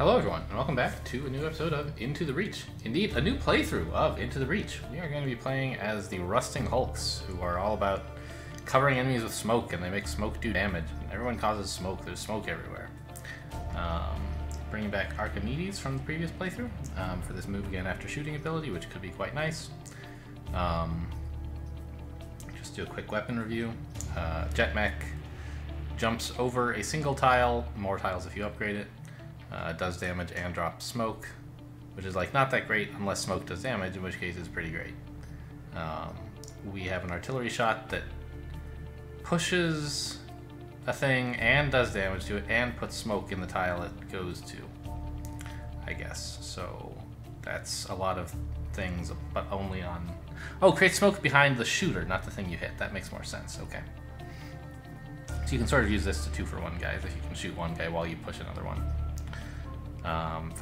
Hello everyone, and welcome back to a new episode of Into the Reach. Indeed, a new playthrough of Into the Reach. We are going to be playing as the Rusting Hulks, who are all about covering enemies with smoke, and they make smoke do damage. And everyone causes smoke, there's smoke everywhere. Bringing back Archimedes from the previous playthrough for this move again after shooting ability, which could be quite nice. Just do a quick weapon review. Jetmech jumps over a single tile, more tiles if you upgrade it. Does damage and drops smoke, which is like not that great unless smoke does damage, in which case it's pretty great. We have an artillery shot that pushes a thing and does damage to it and puts smoke in the tile it goes to, I guess. So that's a lot of things, but only on... Oh, create smoke behind the shooter, not the thing you hit. That makes more sense. Okay. So you can sort of use this to 2-for-1 guys if you can shoot one guy while you push another one. And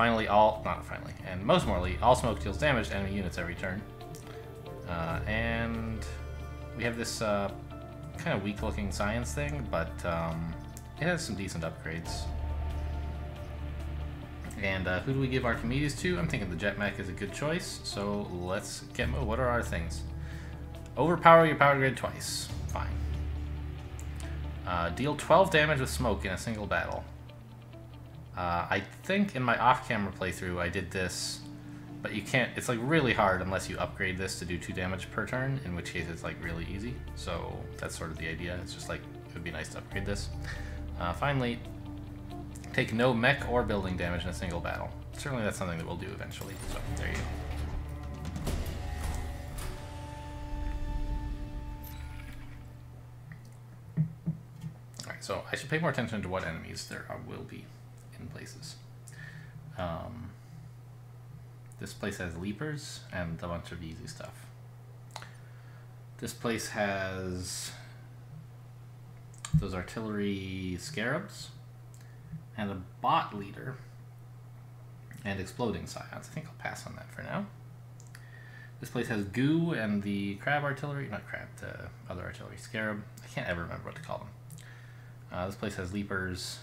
most importantly, all smoke deals damage to enemy units every turn. And we have this kind of weak-looking science thing, but it has some decent upgrades. And who do we give Archimedes to? I'm thinking the Jetmech is a good choice, so let's get moving. What are our things? Overpower your power grid twice. Fine. Deal 12 damage with smoke in a single battle. I think in my off-camera playthrough I did this, but you can't, it's like really hard unless you upgrade this to do 2 damage per turn, in which case it's like really easy. So that's sort of the idea. It's just like, it would be nice to upgrade this. Finally, take no mech or building damage in a single battle. Certainly that's something that we'll do eventually, so there you go. Alright, so I should pay more attention to what enemies there will be in places. This place has leapers and a bunch of easy stuff. This place has those artillery scarabs and a bot leader and exploding scions. I think I'll pass on that for now. This place has goo and the crab artillery, not crab, the other artillery, scarab. I can't ever remember what to call them. This place has leapers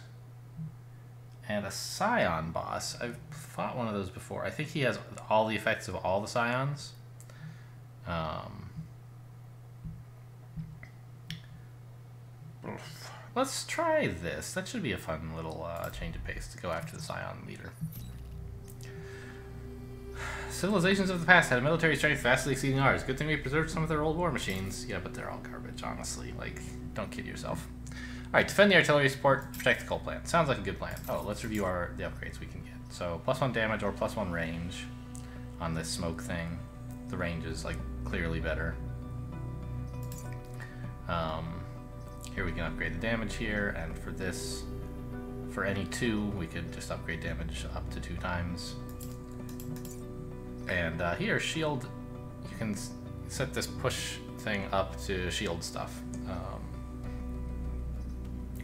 and a scion boss. I've fought one of those before. I think he has all the effects of all the scions. Let's try this. That should be a fun little change of pace to go after the scion leader. Civilizations of the past had a military strength vastly exceeding ours. Good thing we preserved some of their old war machines. Yeah, but they're all garbage, honestly. Like, don't kid yourself. Alright, defend the artillery support, protect the coal plant. Sounds like a good plan. Oh, let's review the upgrades we can get. So, +1 damage or +1 range on this smoke thing. The range is, like, clearly better. Here we can upgrade the damage here, and for this, for any 2, we could just upgrade damage up to 2 times. And here, shield, you can set this push thing up to shield stuff.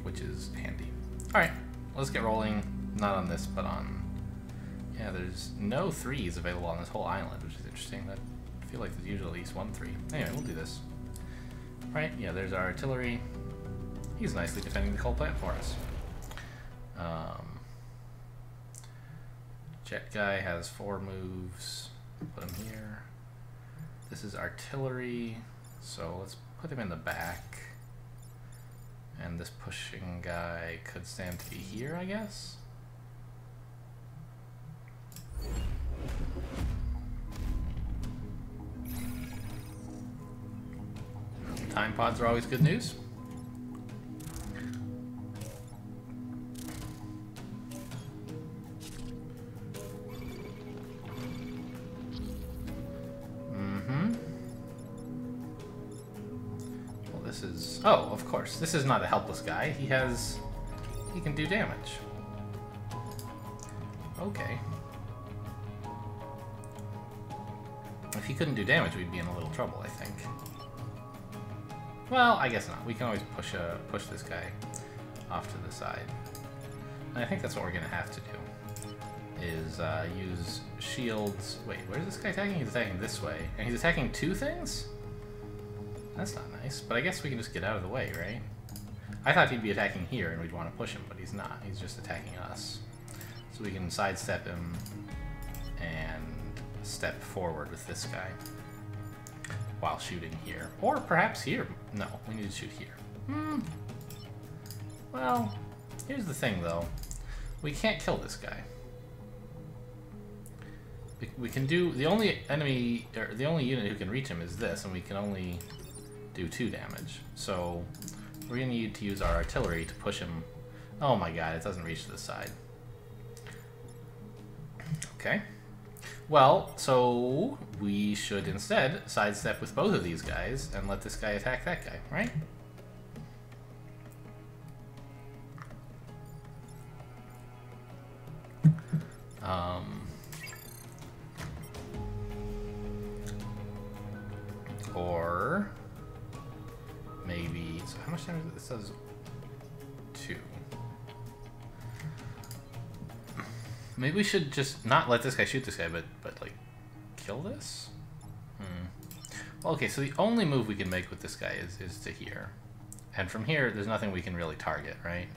Which is handy. Alright, let's get rolling. Not on this, but on... Yeah, there's no 3s available on this whole island, which is interesting. I feel like there's usually at least 1 3. Anyway, we'll do this. Right, yeah, there's our artillery. He's nicely defending the coal plant for us. Jet guy has 4 moves. Put him here. This is artillery, so let's put him in the back. And this pushing guy could stand to be here, I guess? Time pods are always good news. Oh, of course. This is not a helpless guy. He can do damage. Okay. If he couldn't do damage, we'd be in a little trouble, I think. Well, I guess not. We can always push this guy off to the side. And I think that's what we're gonna have to do. Is use shields. Wait, where's this guy attacking? He's attacking this way. And he's attacking 2 things? That's not nice, but I guess we can just get out of the way, right? I thought he'd be attacking here and we'd want to push him, but he's not. He's just attacking us. So So we can sidestep him and step forward with this guy while shooting here. Or perhaps here. No, we need to shoot here. Well, here's the thing though. We can't kill this guy. We can do, the only enemy, or the only unit who can reach him is this, and we can only do 2 damage. So we're gonna need to use our artillery to push him. Oh my god, it doesn't reach this side. Okay. Well, so we should instead sidestep with both of these guys and let this guy attack that guy, right? Or maybe, so how much damage this does? 2. Maybe we should just not let this guy shoot this guy, but like kill this? Well, okay, so the only move we can make with this guy is to here. And from here, there's nothing we can really target, right?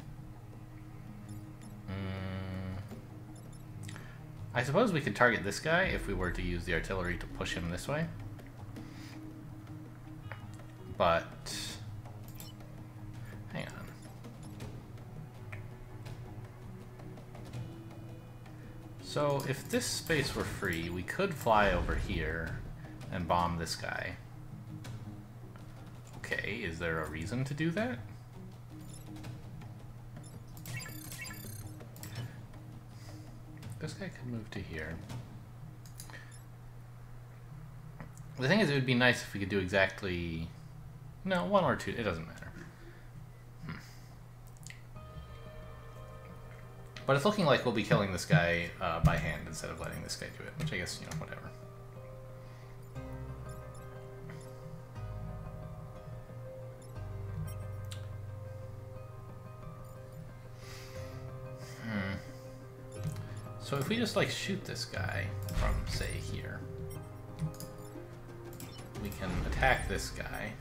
I suppose we could target this guy if we were to use the artillery to push him this way. But hang on. So if this space were free, we could fly over here and bomb this guy. Okay, is there a reason to do that? This guy could move to here. The thing is, it would be nice if we could do exactly... No, 1 or 2, it doesn't matter. But it's looking like we'll be killing this guy by hand instead of letting this guy do it, which I guess, you know, whatever. So if we just, like, shoot this guy from, say, here, we can attack this guy,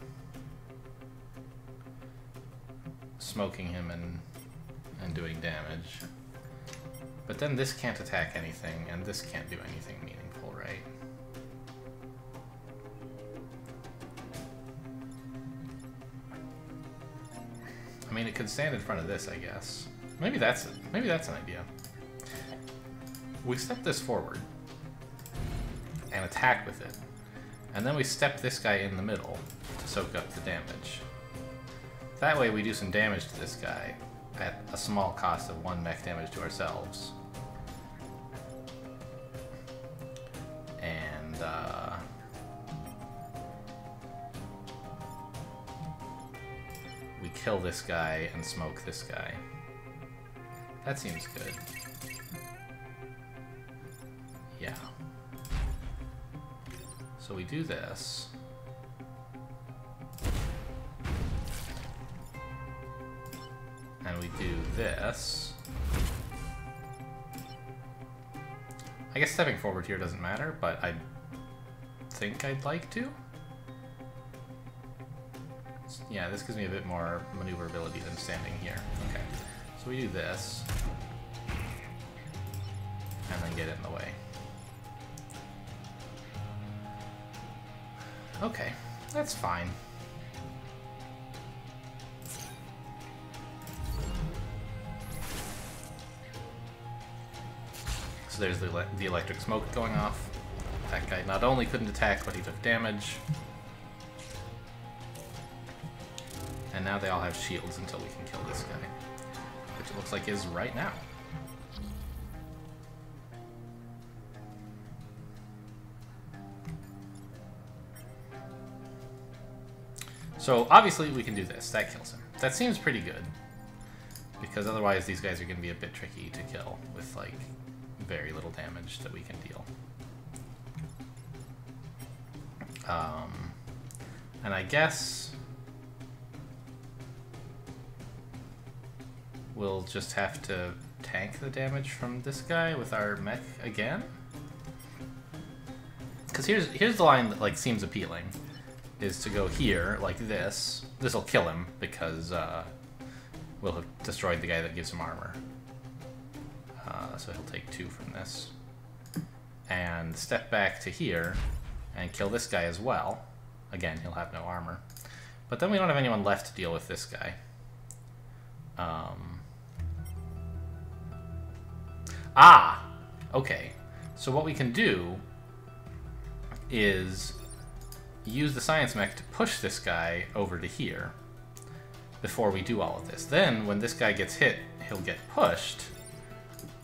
smoking him and doing damage. But then this can't attack anything, and this can't do anything meaningful, right? I mean, it could stand in front of this, I guess. Maybe that's it. Maybe that's an idea. We step this forward and attack with it. And then we step this guy in the middle to soak up the damage. That way we do some damage to this guy at a small cost of 1 mech damage to ourselves. And, we kill this guy and smoke this guy. That seems good. Yeah. So we do this. And we do this. I guess stepping forward here doesn't matter, but I think I'd like to. Yeah, this gives me a bit more maneuverability than standing here. Okay. So we do this. And then get in the way. Okay, that's fine. So there's the electric smoke going off. That guy not only couldn't attack, but he took damage. And now they all have shields until we can kill this guy. Which it looks like is right now. So obviously we can do this. That kills him. That seems pretty good. Because otherwise these guys are going to be a bit tricky to kill with, like, very little damage that we can deal. And I guess we'll just have to tank the damage from this guy with our mech again. Because here's the line that, like, seems appealing. Is to go here, like this. This'll kill him, because we'll have destroyed the guy that gives him armor. So he'll take 2 from this. And step back to here and kill this guy as well. Again, he'll have no armor. But then we don't have anyone left to deal with this guy. Okay. So what we can do is use the science mech to push this guy over to here before we do all of this. Then, when this guy gets hit, he'll get pushed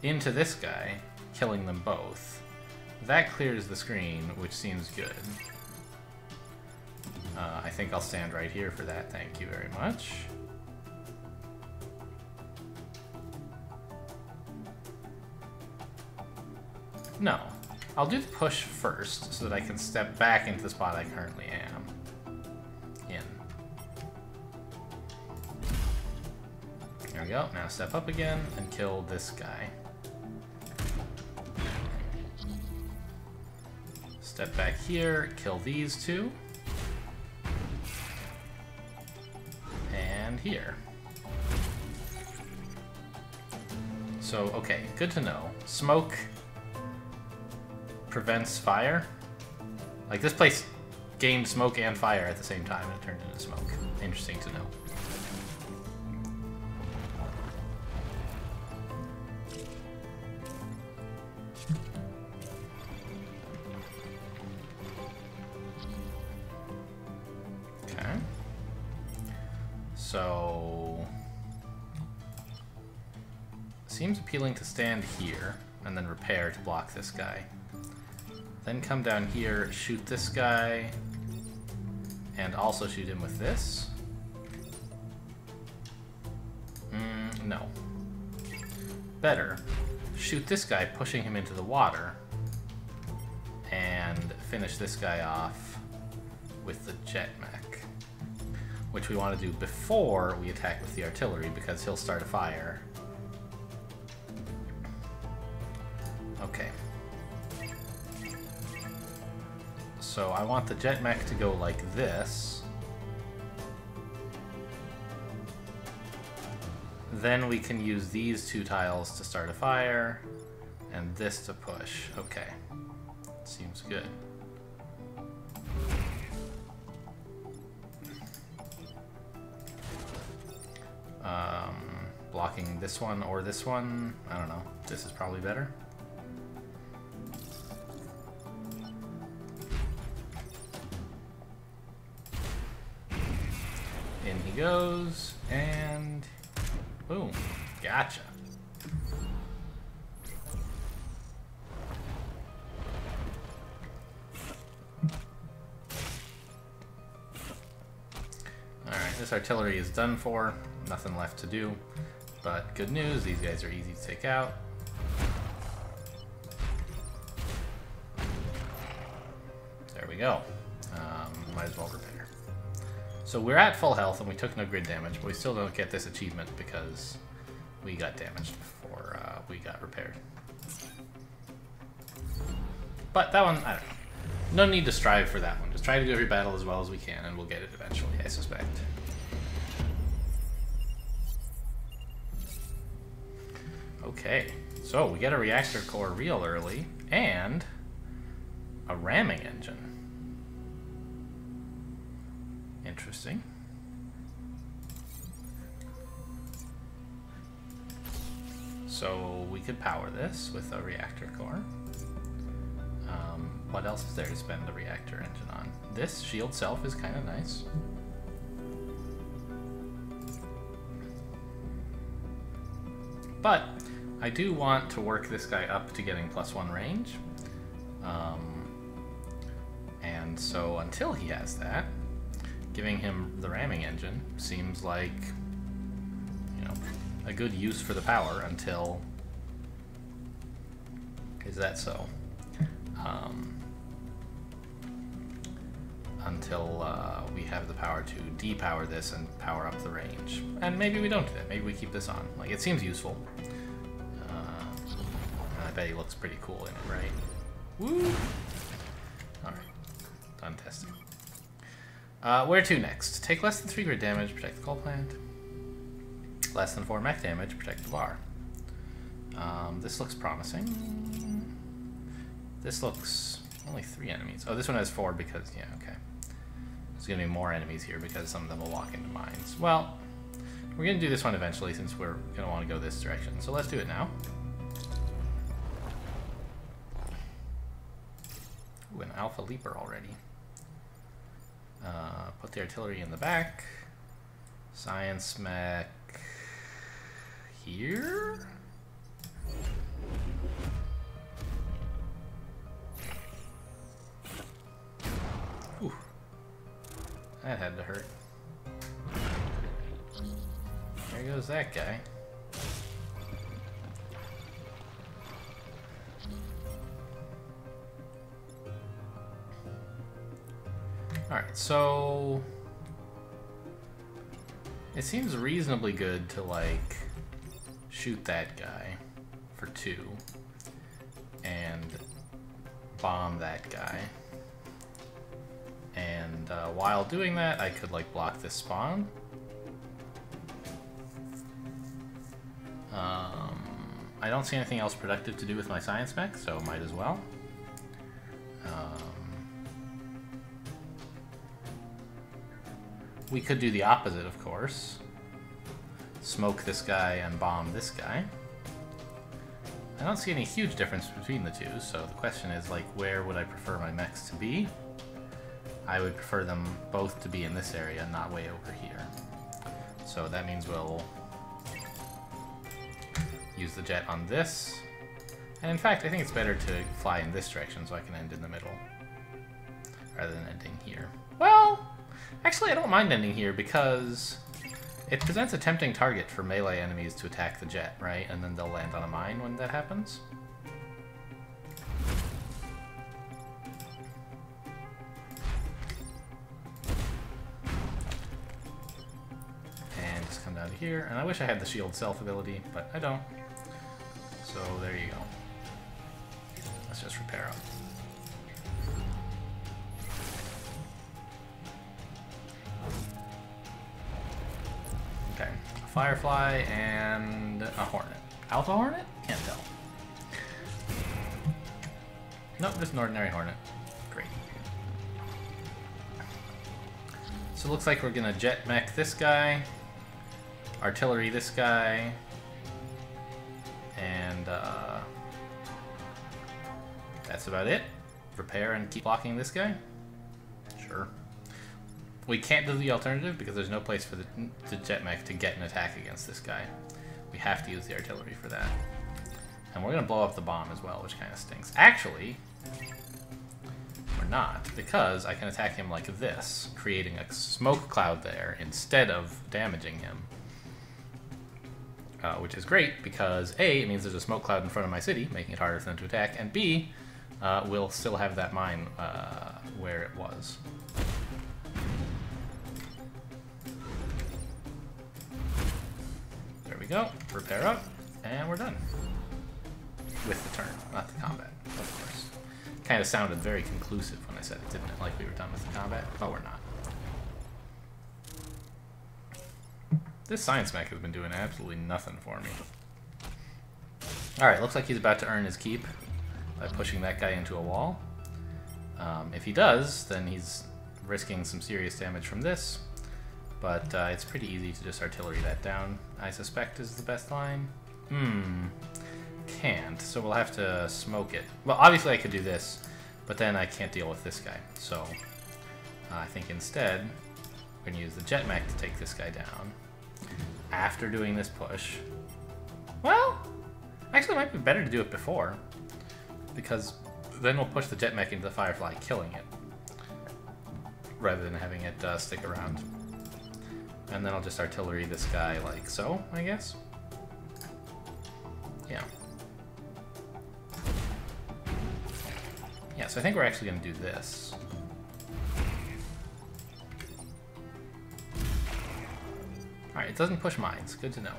into this guy, killing them both. That clears the screen, which seems good. I think I'll stand right here for that, thank you very much. No. I'll do the push first, so that I can step back into the spot I currently am in. There we go. Now step up again and kill this guy. Step back here, kill these two. And here. So, okay, good to know. Smoke prevents fire. Like, this place gained smoke and fire at the same time, and it turned into smoke. Interesting to know. Okay. So... seems appealing to stand here, and then repair to block this guy. Then come down here, shoot this guy, and also shoot him with this. No. Better. Shoot this guy, pushing him into the water, and finish this guy off with the jet mech. Which we want to do before we attack with the artillery, because he'll start a fire. Okay. So I want the jet mech to go like this. Then we can use these 2 tiles to start a fire, and this to push. Okay. Seems good. Blocking this one or this one? I don't know. This is probably better. In he goes, and boom. Gotcha. Alright, this artillery is done for. Nothing left to do. But good news, these guys are easy to take out. There we go. Might as well repair. So we're at full health and we took no grid damage, but we still don't get this achievement because we got damaged before we got repaired. But that one, I don't know. No need to strive for that one. Just try to do every battle as well as we can and we'll get it eventually, I suspect. Okay, so we get a reactor core real early and a ramming engine. Interesting. So we could power this with a reactor core. What else is there to spend the reactor engine on? This shield self is kind of nice. But I do want to work this guy up to getting +1 range. And so until he has that, giving him the ramming engine seems like, you know, a good use for the power until... Is that so? Until we have the power to depower this and power up the range. And maybe we don't do that. Maybe we keep this on. Like, it seems useful. And I bet he looks pretty cool in it, right? Woo! Alright. Done testing. Where to next? Take less than 3 grid damage, protect the coal plant. Less than 4 mech damage, protect the bar. This looks promising. This looks... only 3 enemies. Oh, this one has 4 because... yeah, okay. There's going to be more enemies here because some of them will walk into mines. Well, we're going to do this one eventually since we're going to want to go this direction. So let's do it now. Ooh, an Alpha Leaper already. Put the artillery in the back. Science mech here? Ooh. That had to hurt. There goes that guy. Alright, so it seems reasonably good to, like, shoot that guy for 2 and bomb that guy. And while doing that, I could, like, block this spawn. I don't see anything else productive to do with my science mech, so might as well. We could do the opposite, of course. Smoke this guy and bomb this guy. I don't see any huge difference between the two, so the question is, like, where would I prefer my mechs to be? I would prefer them both to be in this area, not way over here. So that means we'll use the jet on this. And in fact, I think it's better to fly in this direction so I can end in the middle, rather than ending here. Well, actually I don't mind ending here because it presents a tempting target for melee enemies to attack the jet, right? And then they'll land on a mine when that happens. And just come down to here. And I wish I had the shield self ability, but I don't. So there you go. Let's just repair up. Okay, a Firefly and a Hornet. Alpha Hornet? Can't tell. Nope, just an ordinary Hornet. Great. So it looks like we're gonna jet mech this guy, artillery this guy, and that's about it. Repair and keep blocking this guy? Sure. We can't do the alternative because there's no place for the jet mech to get an attack against this guy. We have to use the artillery for that. And we're going to blow up the bomb as well, which kind of stinks. Actually, we're not, because I can attack him like this, creating a smoke cloud there instead of damaging him. Which is great because A, it means there's a smoke cloud in front of my city, making it harder for them to attack, and B, we'll still have that mine where it was. There we go, repair up, and we're done. With the turn, not the combat, of course. Kind of sounded very conclusive when I said it, didn't it? Like we were done with the combat, but we're not. This science mech has been doing absolutely nothing for me. Alright, looks like he's about to earn his keep by pushing that guy into a wall. If he does, then he's risking some serious damage from this. But it's pretty easy to just artillery that down, I suspect is the best line. Can't, so we'll have to smoke it. Well, obviously I could do this, but then I can't deal with this guy. So I think instead, we're going to use the jet mech to take this guy down. After doing this push. Well, actually it might be better to do it before, because then we'll push the jet mech into the Firefly, killing it, rather than having it stick around. And then I'll just artillery this guy like so, I guess. Yeah. Yeah, so I think we're actually going to do this. Alright, it doesn't push mines. Good to know.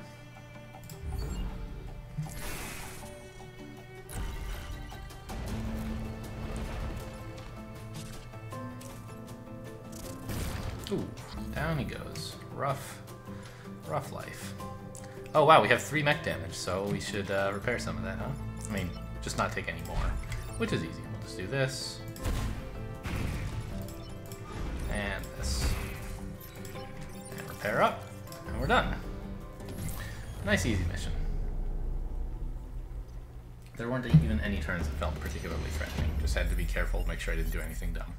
Ooh, down he goes. Rough life. Oh wow, we have 3 mech damage, so we should repair some of that, huh? I mean, just not take any more, which is easy. We'll just do this. And this. And repair up, and we're done. Nice easy mission. There weren't even any turns that felt particularly threatening. Just had to be careful, make sure I didn't do anything dumb.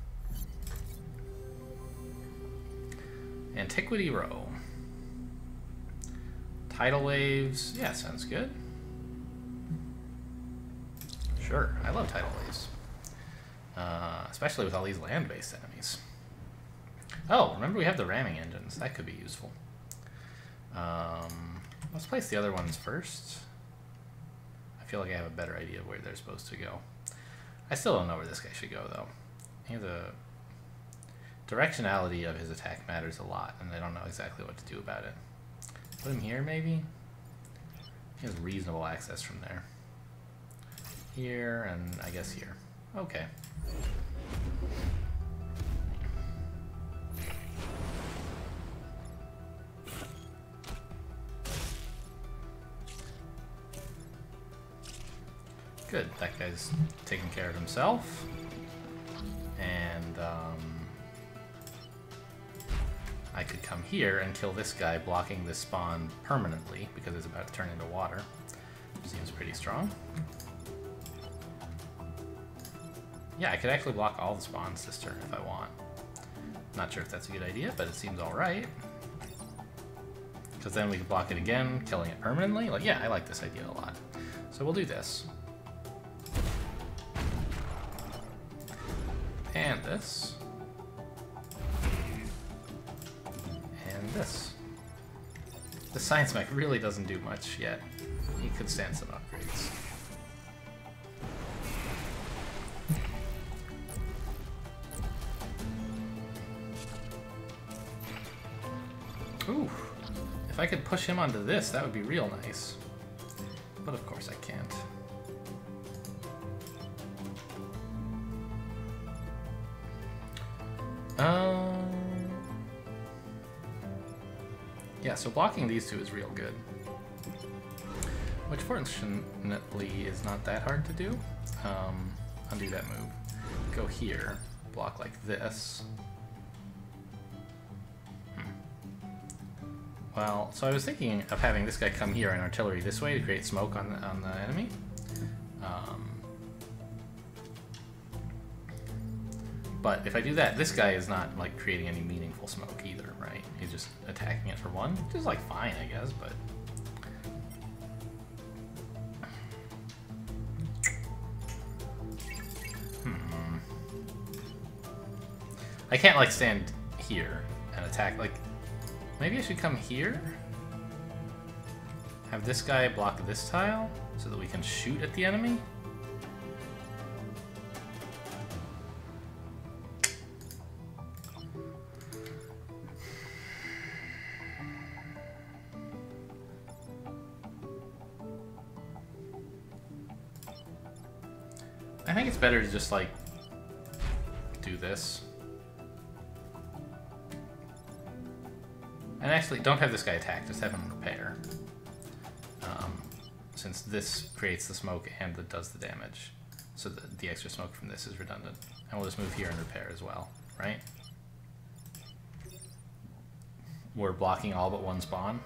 Antiquity Row. Tidal waves. Yeah, sounds good. Sure, I love tidal waves. Especially with all these land-based enemies. Oh, remember we have the ramming engines. That could be useful. Let's place the other ones first. I feel like I have a better idea of where they're supposed to go. I still don't know where this guy should go, though. The directionality of his attack matters a lot, and I don't know exactly what to do about it. Put him here, maybe? He has reasonable access from there. Here, and I guess here. Okay. Good, that guy's taking care of himself. And, I could come here and kill this guy, blocking this spawn permanently, because it's about to turn into water. Seems pretty strong. Yeah, I could actually block all the spawns this turn if I want. Not sure if that's a good idea, but it seems alright. Because then we can block it again, killing it permanently. Like, yeah, I like this idea a lot. So we'll do this. And this. And this. The science mech really doesn't do much yet. He could stand some upgrades. Ooh. If I could push him onto this, that would be real nice. But of course I can't. Yeah, so blocking these two is real good. Which fortunately is not that hard to do. Undo that move. Go here, block like this. Well, so I was thinking of having this guy come here and artillery this way to create smoke on the enemy. But if I do that, this guy is not like creating any meaningful smoke either, right? He's just attacking it for one, which is like fine, I guess, but I can't like stand here and attack. Like, maybe I should come here, have this guy block this tile so that we can shoot at the enemy. I think it's better to just like do this. And actually, don't have this guy attack, just have him repair. Since this creates the smoke and that does the damage. So the extra smoke from this is redundant. And we'll just move here and repair as well, right? We're blocking all but one spawn.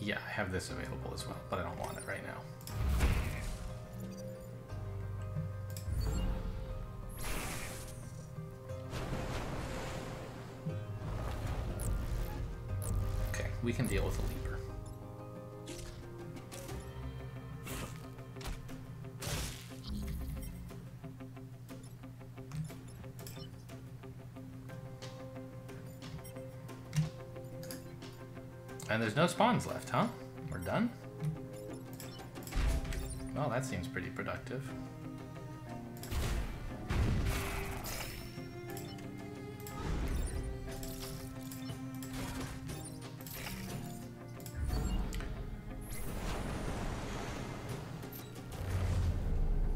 Yeah, I have this available as well, but I don't want it right now. Okay, we can deal with a leaper. And there's no spawns left, huh? We're done? Well, that seems pretty productive.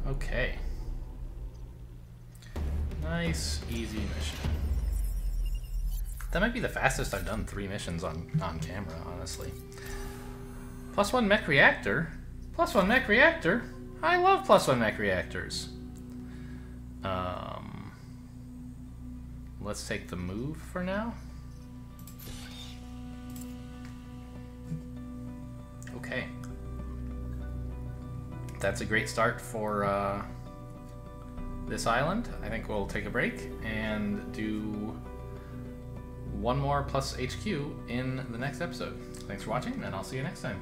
Okay. Nice, easy mission. That might be the fastest I've done 3 missions on camera, honestly. +1 mech reactor? +1 mech reactor? I love +1 mech reactors. Let's take the move for now. Okay. That's a great start for this island. I think we'll take a break and do one more plus HQ in the next episode. Thanks for watching, and I'll see you next time.